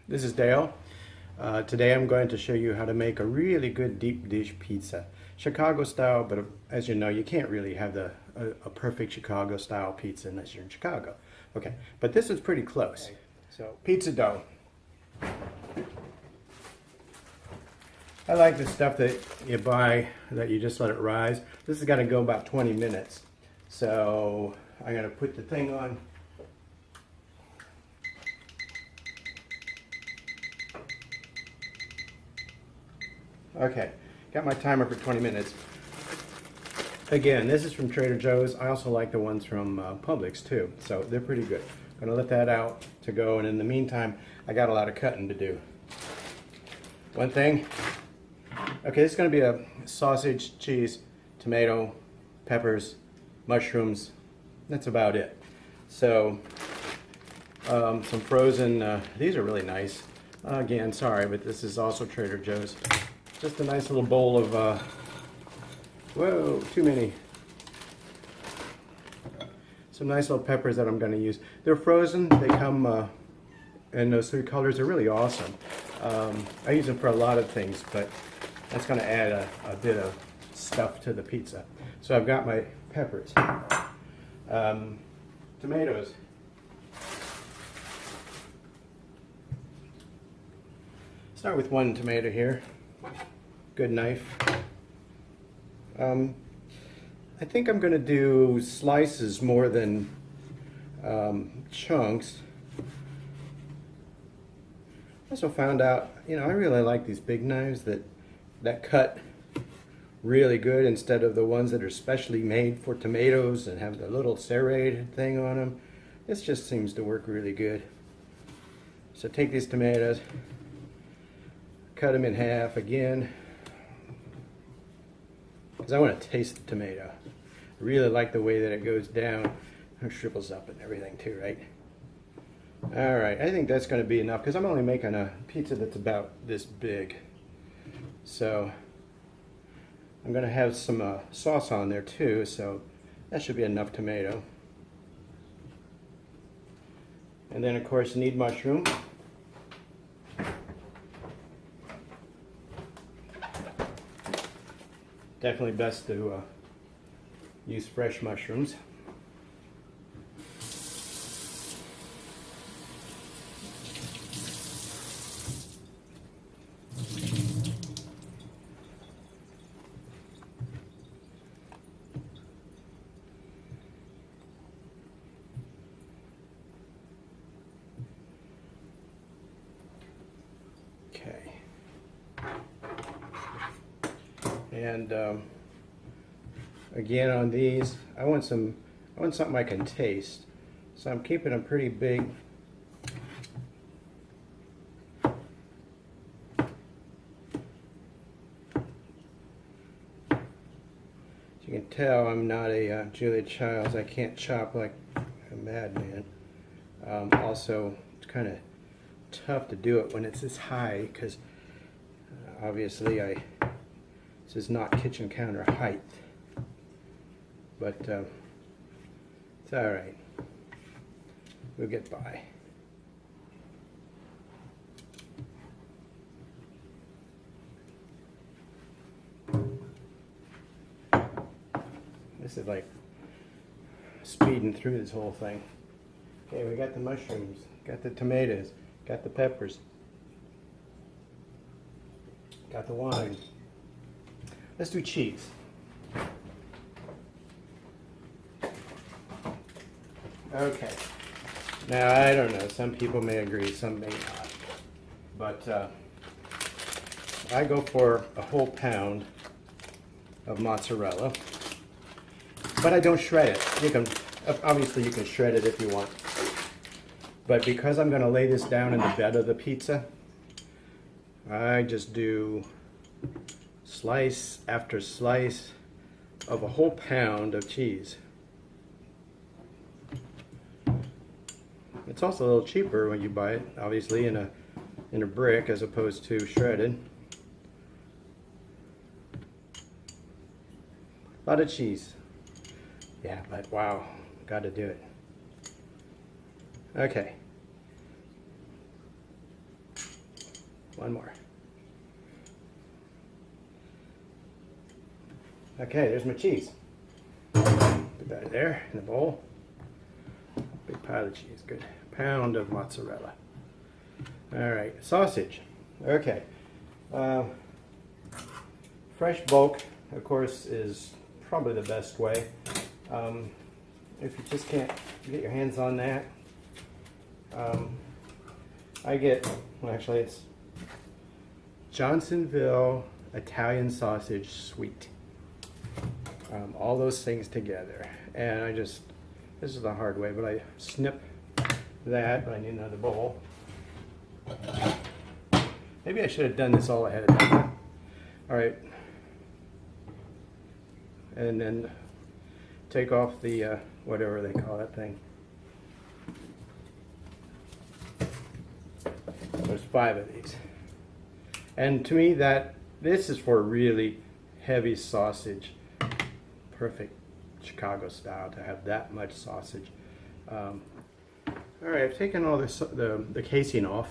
This is Dale. Today I'm going to show you how to make a really good deep dish pizza. Chicago style, but as you know, you can't really have a perfect Chicago style pizza unless you're in Chicago. Okay, but this is pretty close. So, pizza dough. I like the stuff that you buy that you just let it rise. This is going to go about 20 minutes. So I'm going to put the thing on. Okay, got my timer for 20 minutes. Again, this is from Trader Joe's. I also like the ones from Publix too, so they're pretty good. I'm gonna let that out to go, and in the meantime, I got a lot of cutting to do. One thing, okay, this is gonna be a sausage, cheese, tomato, peppers, mushrooms. That's about it. So, some frozen, these are really nice. Again, sorry, but this is also Trader Joe's. Just a nice little bowl of, whoa, too many. Some nice little peppers that I'm going to use. They're frozen. They come in those three colors. They're really awesome. I use them for a lot of things, but that's going to add a bit of stuff to the pizza. So I've got my peppers. Tomatoes. Start with one tomato here. Good knife. I think I'm going to do slices more than chunks. Also found out, I really like these big knives that cut really good instead of the ones that are specially made for tomatoes and have the little serrated thing on them. This just seems to work really good. So take these tomatoes, cut them in half again, because I want to taste the tomato. I really like the way that it goes down and shrivels up and everything too, right? All right, I think that's going to be enough because I'm only making a pizza that's about this big. So I'm going to have some sauce on there too, so that should be enough tomato. And then of course you need mushroom. Definitely best to use fresh mushrooms. Okay. And again on these, I want something I can taste. So I'm keeping them pretty big. As you can tell, I'm not a Julia Childs. I can't chop like a madman. Also, it's kind of tough to do it when it's this high because obviously this is not kitchen counter height. But it's all right. We'll get by. This is like speeding through this whole thing. Okay, we got the mushrooms, got the tomatoes, got the peppers, got the wine. Let's do cheese. Okay. Now, I don't know. Some people may agree, some may not. But I go for a whole pound of mozzarella. But I don't shred it. Obviously, you can shred it if you want. But because I'm going to lay this down in the bed of the pizza, I just do slice after slice of a whole pound of cheese. It's also a little cheaper when you buy it, obviously, in a brick as opposed to shredded. A lot of cheese. Yeah, but wow, got to do it. Okay. one more. Okay, there's my cheese. Put that there in the bowl. Big pile of cheese, good. Pound of mozzarella. All right, sausage. Okay. Fresh bulk, of course, is probably the best way. If you just can't get your hands on that, I get, well, actually it's Johnsonville Italian sausage sweet. All those things together. And I just, this is the hard way, but I snip that, but I need another bowl. Maybe I should have done this all ahead of time. All right. And then take off the, whatever they call that thing. There's 5 of these. And to me, this is for really heavy sausage. Perfect Chicago style to have that much sausage. All right, I've taken all this, the casing off,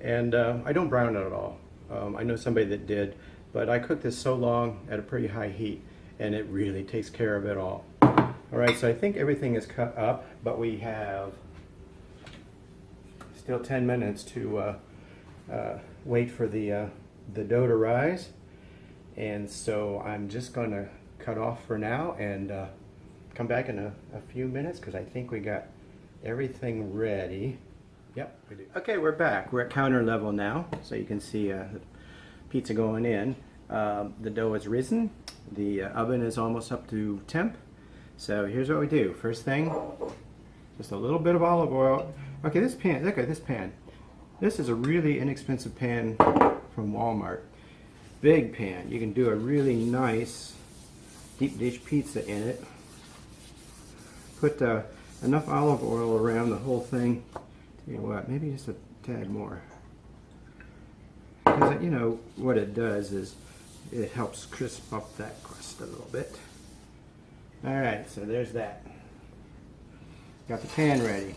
and I don't brown it at all. I know somebody that did, but I cooked this so long at a pretty high heat, and it really takes care of it all. All right, so I think everything is cut up, but we have still 10 minutes to wait for the dough to rise. And so I'm just going to cut off for now and come back in a few minutes because I think we got everything ready. Yep, we do. Okay, we're back. We're at counter level now, so you can see the pizza going in. The dough is risen. The oven is almost up to temp. So here's what we do. First thing, just a little bit of olive oil. Okay, this pan, look at this pan. This is a really inexpensive pan from Walmart. Big pan. You can do a really nice deep dish pizza in it. Put enough olive oil around the whole thing. Tell you what, maybe just a tad more. Because you know what it does is it helps crisp up that crust a little bit. Alright, so there's that. Got the pan ready.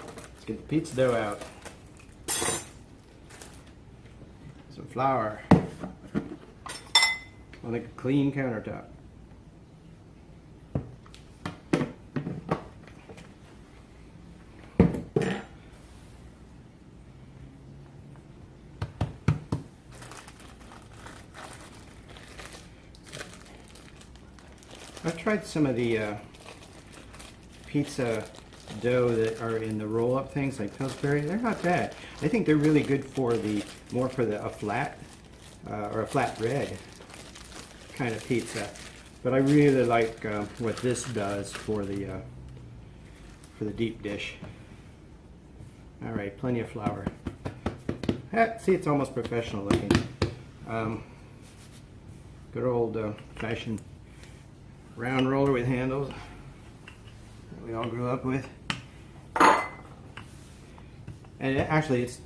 Let's get the pizza dough out. Some flour on a clean countertop. I've tried some of the pizza dough that are in the roll-up things like Pillsbury. They're not bad. I think they're really good for more for a flat or a flatbread kind of pizza. But I really like what this does for the deep dish. All right, plenty of flour. See, it's almost professional looking. Good old fashioned round roller with handles that we all grew up with. And actually it's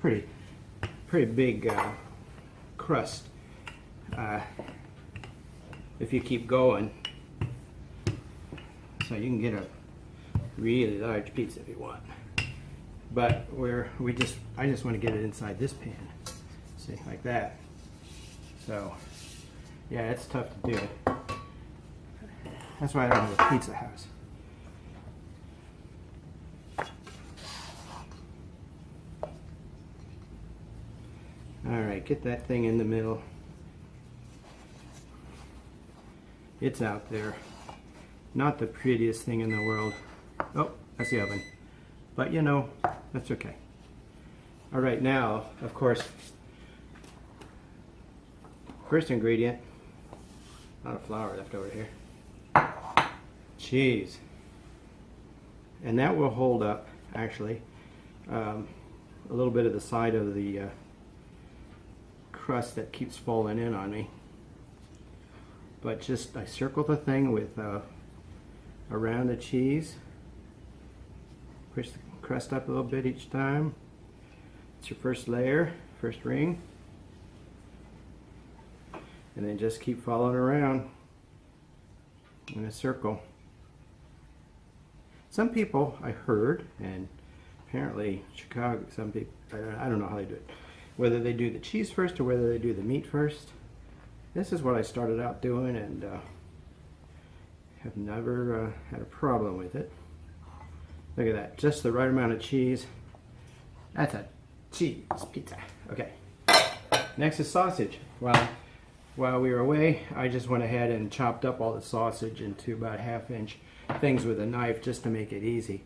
pretty big crust if you keep going. So you can get a really large pizza if you want. But I just want to get it inside this pan. See, like that. So yeah, it's tough to do. That's why I don't have a pizza house. Alright, get that thing in the middle. It's out there. Not the prettiest thing in the world. Oh, that's the oven. But you know, that's okay. Alright, now, of course, first ingredient, a lot of flour left over here. Cheese. And that will hold up, actually, a little bit of the side of the crust that keeps falling in on me. But just, I circle the thing with around the cheese. Push the crust up a little bit each time. It's your first layer, first ring. And then just keep following around in a circle. Some people I heard, and apparently Chicago, some people, I don't know how they do it, whether they do the cheese first or whether they do the meat first. This is what I started out doing, and have never had a problem with it. Look at that, just the right amount of cheese. That's a cheese pizza. Okay, next is sausage. While we were away, I just went ahead and chopped up all the sausage into about 1/2-inch things with a knife just to make it easy,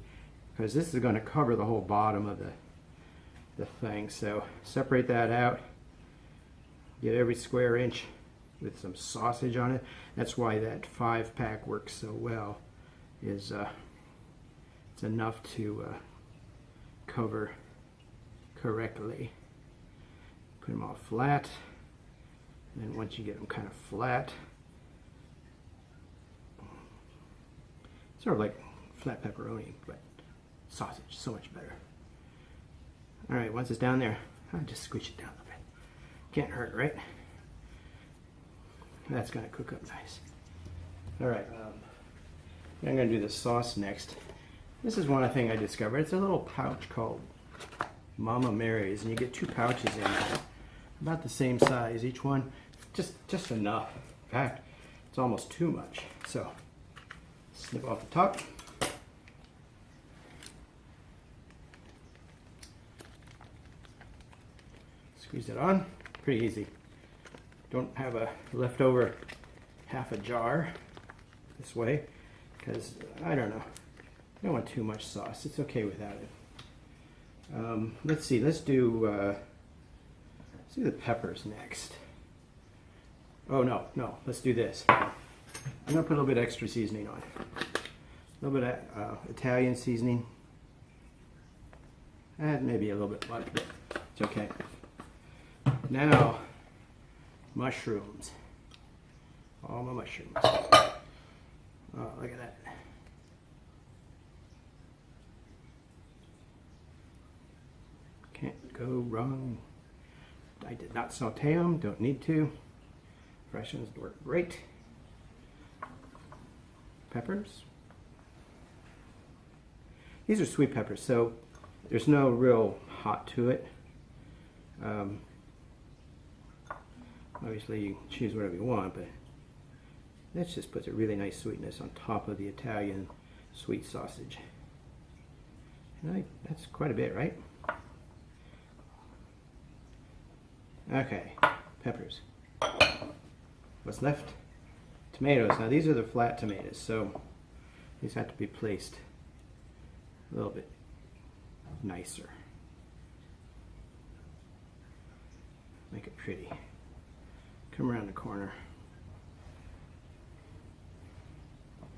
because this is going to cover the whole bottom of the thing. So separate that out, get every square inch with some sausage on it. That's why that 5-pack works so well, is it's enough to cover correctly. Put them all flat, and then once you get them kind of flat, sort of like flat pepperoni, but sausage, so much better. All right, once it's down there, I'll just squish it down a bit. Can't hurt, right? That's gonna cook up nice. All right, I'm gonna do the sauce next. This is one thing I discovered. It's a little pouch called Mama Mary's, and you get 2 pouches in there, about the same size each one, just enough. In fact, it's almost too much. So snip off the top. Squeeze it on, pretty easy. Don't have a leftover half a jar this way, because I don't know, I don't want too much sauce. It's okay without it. Let's see, let's do the peppers next. Oh no, let's do this. I'm gonna put a little bit extra seasoning on. A little bit of Italian seasoning. And maybe a little bit much, but it's okay. Now, mushrooms. All my mushrooms. Oh, look at that. Can't go wrong. I did not saute them, don't need to. Fresh ones work great. Peppers. These are sweet peppers, so there's no real hot to it. Obviously you can choose whatever you want, but this just puts a really nice sweetness on top of the Italian sweet sausage. And that's quite a bit, right? Okay, peppers. What's left? Tomatoes. Now these are the flat tomatoes, so these have to be placed a little bit nicer. Make it pretty. Come around the corner.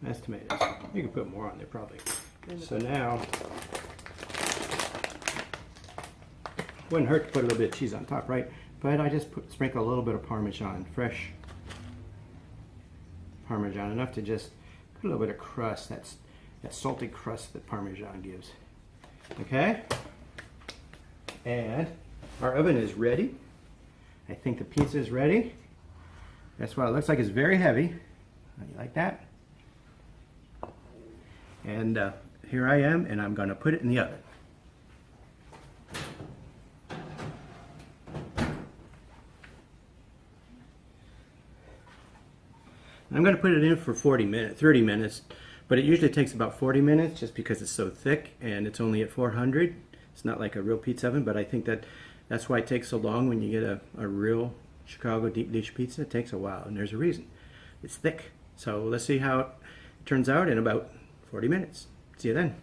That's tomatoes. You can put more on there probably. So now, wouldn't hurt to put a little bit of cheese on top, right? But I just sprinkle a little bit of Parmesan, fresh Parmesan, enough to just put a little bit of crust, that salty crust that Parmesan gives. Okay? And our oven is ready. I think the pizza is ready. That's what it looks like. It's very heavy. You like that? And here I am, and I'm going to put it in the oven. I'm going to put it in for 30 minutes, but it usually takes about 40 minutes just because it's so thick and it's only at 400. It's not like a real pizza oven, but I think that's why it takes so long when you get a real Chicago deep dish pizza. It takes a while, and there's a reason. It's thick. So let's see how it turns out in about 40 minutes. See you then.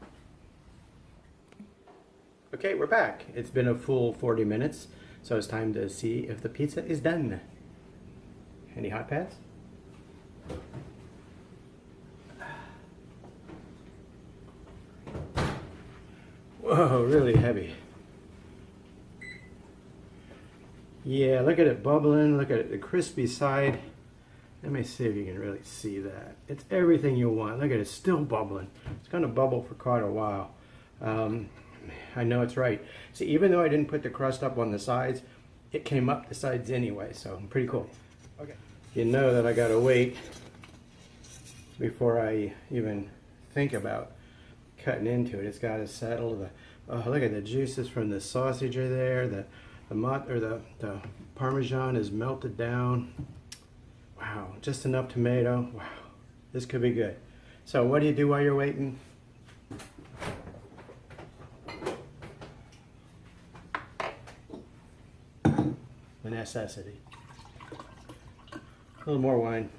Okay, we're back. It's been a full 40 minutes, so it's time to see if the pizza is done. Any hot pads? Whoa, really heavy. Yeah, look at it bubbling. Look at it, the crispy side. Let me see if you can really see that. It's everything you want. Look at it, it's still bubbling. It's going to bubble for quite a while. I know it's right. See, even though I didn't put the crust up on the sides, it came up the sides anyway, so pretty cool. Okay. You know that I got to wait before I even think about cutting into it. It's got to settle. Oh, look at the juices from the sausage are there. The the Parmesan is melted down. Wow, just enough tomato. Wow, this could be good. So what do you do while you're waiting? A necessity. A little more wine.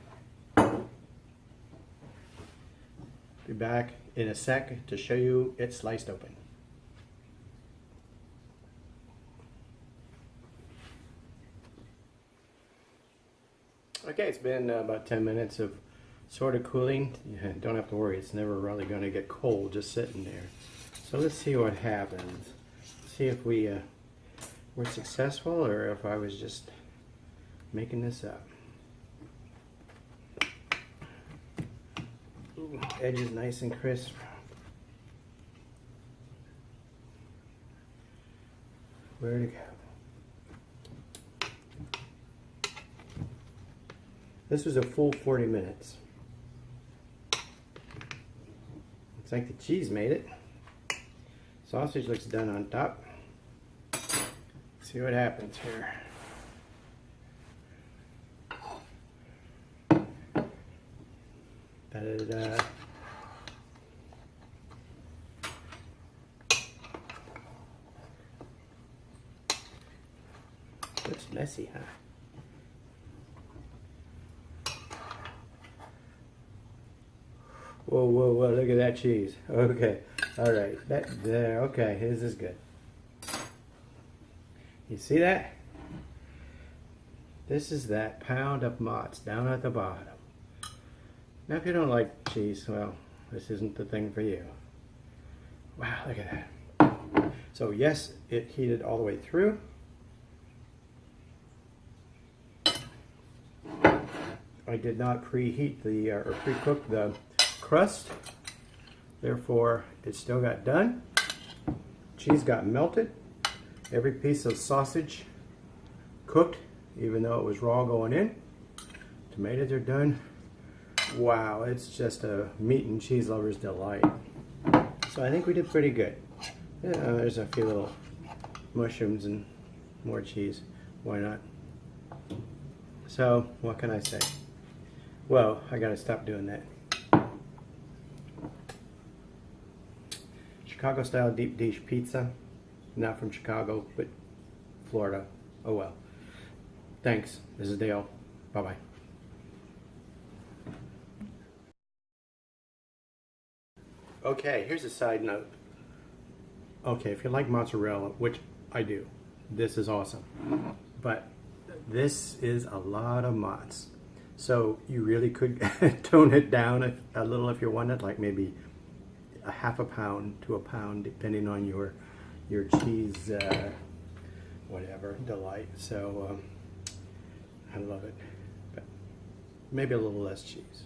Be back in a sec to show you it sliced open. Okay, it's been about 10 minutes of sort of cooling. You don't have to worry, it's never really going to get cold just sitting there. So let's see what happens. See if we were successful or if I was just making this up. Ooh, edge is nice and crisp. Where to go? This was a full 40 minutes. Looks like the cheese made it. Sausage looks done on top. Let's see what happens here. Da-da-da. Looks messy, huh? Whoa, whoa, whoa, look at that cheese. Okay, all right, that there, okay, this is good. You see that? This is that pound of Mott's down at the bottom. Now if you don't like cheese, well, this isn't the thing for you. Wow, look at that. So yes, it heated all the way through. I did not preheat the, or pre-cook the crust, therefore it still got done. Cheese got melted. Every piece of sausage cooked, even though it was raw going in. Tomatoes are done. Wow, it's just a meat and cheese lover's delight. So I think we did pretty good. Yeah, there's a few little mushrooms and more cheese. Why not? So what can I say? Well, I gotta stop doing that. Chicago style deep dish pizza. Not from Chicago, but Florida. Oh well. Thanks. This is Dale. Bye-bye. Okay, here's a side note. Okay, if you like mozzarella, which I do, this is awesome. But this is a lot of mozz. So you really could tone it down a little if you wanted, like maybe a half a pound to a pound, depending on your cheese, whatever, delight. So I love it, but maybe a little less cheese.